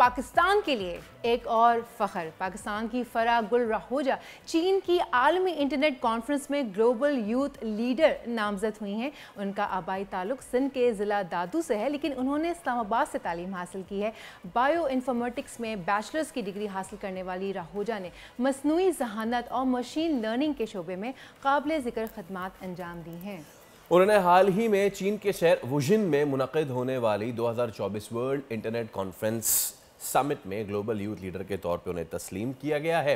पाकिस्तान के लिए एक और फ़ख्र। पाकिस्तान की फराह गुल राहोजा चीन की आलमी इंटरनेट कॉन्फ्रेंस में ग्लोबल यूथ लीडर नामजद हुई हैं। उनका आबाई ताल्लुक सिंध के ज़िला दादू से है, लेकिन उन्होंने इस्लामाबाद से तालीम हासिल की है। बायो इन्फॉर्मेटिक्स में बैचलर्स की डिग्री हासिल करने वाली राहोजा ने मसनूई ज़हानत और मशीन लर्निंग के शोबे में काबिल ज़िक्र खदमात अंजाम दी हैं। उन्होंने हाल ही में चीन के शहर वुजिन में मुनक़िद होने वाली 2024 वर्ल्ड इंटरनेट कॉन्फ्रेंस समिट में ग्लोबल यूथ लीडर के तौर पर उन्हें तस्लीम किया गया है।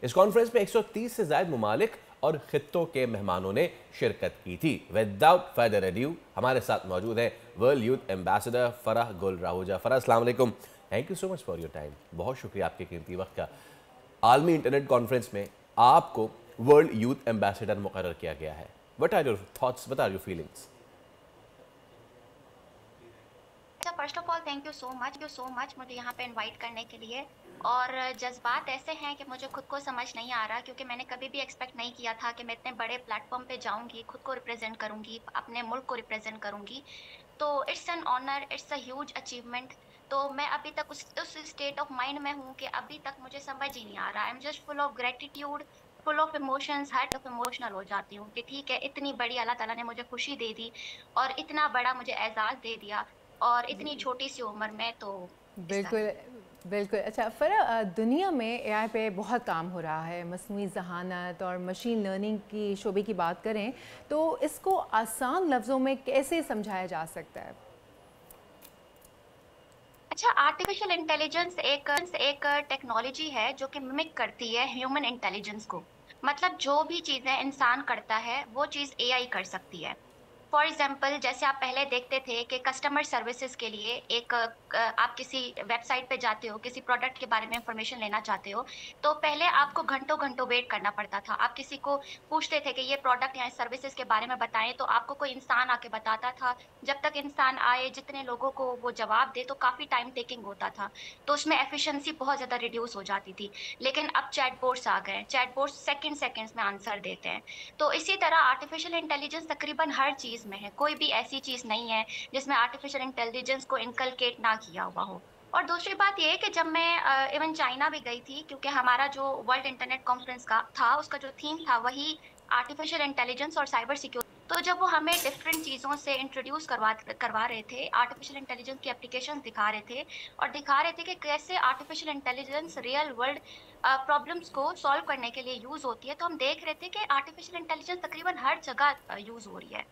इस कॉन्फ्रेंस में 130 से ज़ायद ममालिक और खित्तों के मेहमानों ने शिरकत की थी। विदाउट फर्दर अड्यू हमारे साथ मौजूद है वर्ल्ड यूथ एम्बेसडर फराह गुल राहोजा। फराह, अस्सलाम वालेकुम। Thank you so much for your time. बहुत शुक्रिया आपके कीमती वक्त का। आलमी इंटरनेट कॉन्फ्रेंस में आपको वर्ल्ड यूथ एम्बेसडर मुकर्रर किया गया है। What are your thoughts? What are your feelings? First of all thank you so much मुझे यहाँ पे इनवाइट करने के लिए। और जज्बात ऐसे हैं कि मुझे खुद को समझ नहीं आ रहा, क्योंकि मैंने कभी भी एक्सपेक्ट नहीं किया था कि मैं इतने बड़े प्लेटफॉर्म पे जाऊँगी, खुद को रिप्रेजेंट करूँगी, अपने मुल्क को रिप्रेजेंट करूँगी। तो it's an honour, it's a huge achievement. तो मैं अभी तक उस स्टेट ऑफ माइंड में हूँ कि अभी तक मुझे समझ ही नहीं आ रहा। I am just full of gratitude, full of emotions, heart of emotional हो जाती हूँ कि ठीक है, इतनी बड़ी अल्लाह ताला ने मुझे खुशी दे दी और इतना बड़ा मुझे एजाज़ दे दिया और इतनी छोटी सी उम्र में। तो बिल्कुल बिल्कुल। अच्छा फराह, दुनिया में एआई पे बहुत काम हो रहा है। मसनूई ज़हानत और मशीन लर्निंग की शोबे की बात करें तो इसको आसान लफ्ज़ों में कैसे समझाया जा सकता है? अच्छा, आर्टिफिशियल इंटेलिजेंस एक टेक्नोलॉजी है जो कि मिमिक करती है ह्यूमन इंटेलिजेंस को। मतलब जो भी चीज़ें इंसान करता है वो चीज़ एआई कर सकती है। फॉर एग्जाम्पल, जैसे आप पहले देखते थे कि कस्टमर सर्विसेज के लिए आप किसी वेबसाइट पे जाते हो, किसी प्रोडक्ट के बारे में इंफॉर्मेशन लेना चाहते हो, तो पहले आपको घंटों घंटों वेट करना पड़ता था। आप किसी को पूछते थे कि ये प्रोडक्ट या सर्विसेज के बारे में बताएं, तो आपको कोई इंसान आके बताता था। जब तक इंसान आए, जितने लोगों को वो जवाब दे, तो काफ़ी टाइम टेकिंग होता था। तो उसमें एफिशिएंसी बहुत ज़्यादा रिड्यूस हो जाती थी। लेकिन अब चैटबॉट्स आ गए, चैटबॉट्स सेकंड्स में आंसर देते हैं। तो इसी तरह आर्टिफिशियल इंटेलिजेंस तकरीबन हर चीज़ में है। कोई भी ऐसी चीज़ नहीं है जिसमें आर्टिफिशियल इंटेलिजेंस को इनकलकेट ना किया हुआ हो। और दूसरी बात ये है कि जब मैं इवन चाइना भी गई थी, क्योंकि हमारा जो वर्ल्ड इंटरनेट कॉन्फ्रेंस का था, उसका जो थीम था वही आर्टिफिशियल इंटेलिजेंस और साइबर सिक्योरिटी। तो जब वो हमें डिफरेंट चीज़ों से इंट्रोड्यूस करवा रहे थे, आर्टिफिशियल इंटेलिजेंस की एप्लीकेशंस दिखा रहे थे और दिखा रहे थे कि कैसे artificial intelligence real world problems को सॉल्व करने के लिए यूज़ होती है, तो हम देख रहे थे कि आर्टिफिशियल इंटेलिजेंस तकरीबन हर जगह यूज़ हो रही है।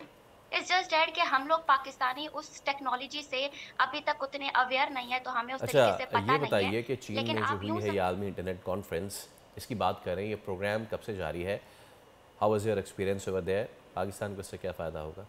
इट्स जस्ट दैट कि हम लोग पाकिस्तानी उस टेक्नोलॉजी से अभी तक उतने अवेयर नहीं है, तो हमें उस अच्छा, तरीके से ये पता नहीं है। बताइए कि चीन लेकिन में जो आप हुई यूँ है ये आलमी इंटरनेट कॉन्फ्रेंस, इसकी बात करें, ये प्रोग्राम कब से जारी है? How was your experience over there? Pakistan को इससे क्या फ़ायदा होगा?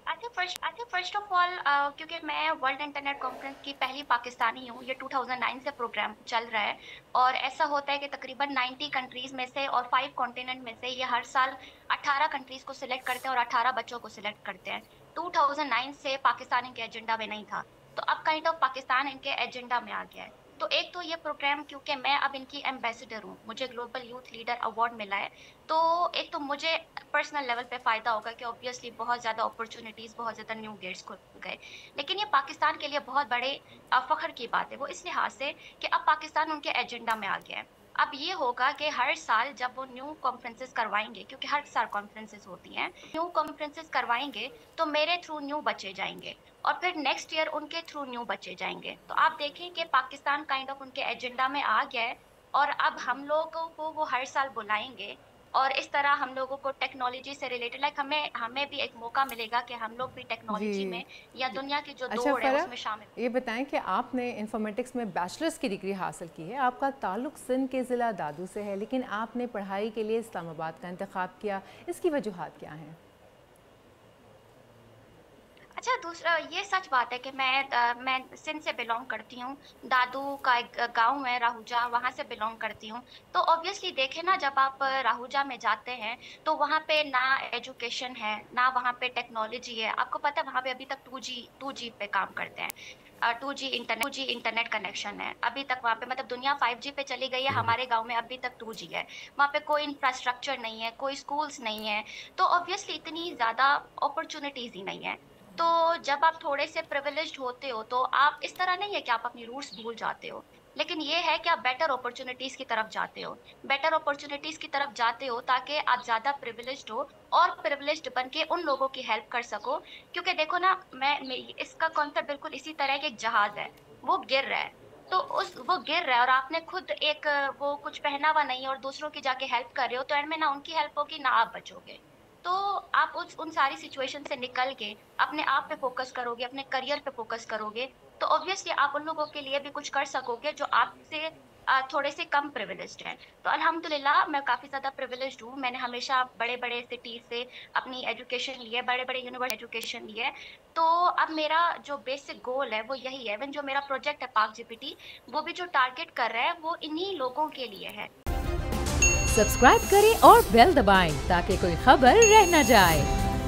अच्छा, फर्स्ट ऑफ ऑल, क्योंकि मैं वर्ल्ड इंटरनेट कॉन्फ्रेंस की पहली पाकिस्तानी हूँ। ये 2009 से प्रोग्राम चल रहा है और ऐसा होता है कि तकरीबन 90 कंट्रीज़ में से और 5 कॉन्टिनेंट में से ये हर साल 18 कंट्रीज़ को सिलेक्ट करते हैं और 18 बच्चों को सिलेक्ट करते हैं। 2009 से पाकिस्तान इनके एजेंडा में नहीं था, तो अब काइंड ऑफ पाकिस्तान इनके एजेंडा में आ गया है। तो एक तो ये प्रोग्राम, क्योंकि मैं अब इनकी एम्बेसडर हूँ, मुझे ग्लोबल यूथ लीडर अवार्ड मिला है, तो एक तो मुझे पर्सनल लेवल पे फ़ायदा होगा कि ऑब्वियसली बहुत ज़्यादा अपॉर्चुनिटीज़, बहुत ज़्यादा न्यू गेट्स खुल गए। लेकिन ये पाकिस्तान के लिए बहुत बड़े फ़ख्र की बात है, वो इस लिहाज से कि अब पाकिस्तान उनके एजेंडा में आ गया है। अब ये होगा कि हर साल जब वो न्यू कॉन्फ्रेंसेस करवाएँगे, क्योंकि हर साल कॉन्फ्रेंसेस होती हैं, न्यू कॉन्फ्रेंसेस करवाएँगे, तो मेरे थ्रू न्यू बचे जाएँगे और फिर नेक्स्ट ईयर उनके थ्रू न्यू बचे जाएँगे। तो आप देखें कि पाकिस्तान काइंड ऑफ उनके एजेंडा में आ गया है और अब हम लोगों को वो हर साल बुलाएँगे और इस तरह हम लोगों को टेक्नोलॉजी से रिलेटेड हमें हमें भी एक मौका मिलेगा कि हम लोग भी टेक्नोलॉजी जी में या दुनिया की जो अच्छा दौड़ है फराह, उसमें शामिल। ये बताएं कि आपने इंफॉर्मेटिक्स में बैचलर्स की डिग्री हासिल की है। आपका ताल्लुक सिंध के ज़िला दादू से है, लेकिन आपने पढ़ाई के लिए इस्लामाबाद का इंतखाब किया। इसकी वजूहात क्या हैं? अच्छा, दूसरा ये सच बात है कि मैं सिंध से बिलोंग करती हूँ। दादू का एक गाँव है राहूजा, वहाँ से बिलोंग करती हूँ। तो ऑब्वियसली देखें ना, जब आप राहूजा में जाते हैं तो वहाँ पे ना एजुकेशन है, ना वहाँ पे टेक्नोलॉजी है। आपको पता है वहाँ पे अभी तक 2G पे काम करते हैं। 2G इंटरनेट कनेक्शन है। अभी तक वहाँ पे मतलब दुनिया 5G पे चली गई है, हमारे गाँव में अभी तक 2G है। वहाँ पे कोई इंफ्रास्ट्रक्चर नहीं है, कोई स्कूल्स नहीं है। तो ऑब्वियसली इतनी ज़्यादा अपॉर्च्युनिटीज़ ही नहीं है। तो जब आप थोड़े से प्रिविलेज्ड होते हो तो आप इस तरह नहीं है कि आप अपनी रूट्स भूल जाते हो, लेकिन ये है कि आप बेटर अपॉर्चुनिटीज की तरफ जाते हो। बेटर अपॉर्चुनिटीज की तरफ जाते हो ताकि आप ज़्यादा प्रिविलेज्ड हो और प्रिविलेज्ड बन के उन लोगों की हेल्प कर सको। क्योंकि देखो ना, मैं इसका कॉन्सेप्ट बिल्कुल इसी तरह के एक जहाज़ है, वो गिर रहा है, तो वो गिर रहा है और आपने खुद एक वो कुछ पहना हुआ नहीं है और दूसरों की जाके हेल्प कर रहे हो, तो एंड में ना उनकी हेल्प होगी ना आप बचोगे। तो आप उन सारी सिचुएशन से निकल के अपने आप पे फ़ोकस करोगे, अपने करियर पे फ़ोकस करोगे, तो ऑब्वियसली आप उन लोगों के लिए भी कुछ कर सकोगे जो आपसे थोड़े से कम प्रिविलेज्ड हैं। तो अल्हम्दुलिल्लाह मैं काफ़ी ज़्यादा प्रिविलेज्ड हूँ। मैंने हमेशा बड़े-बड़े सिटीज़ से अपनी एजुकेशन ली है, बड़े-बड़े यूनिवर्सिटी एजुकेशन ली है। तो अब मेरा जो बेसिक गोल है वो यही है, इवन जो मेरा प्रोजेक्ट है पाक जीपीटी, वो भी जो टारगेट कर रहा है वो इन्हीं लोगों के लिए है। सब्सक्राइब करें और बेल दबाएं ताकि कोई खबर रह न जाए।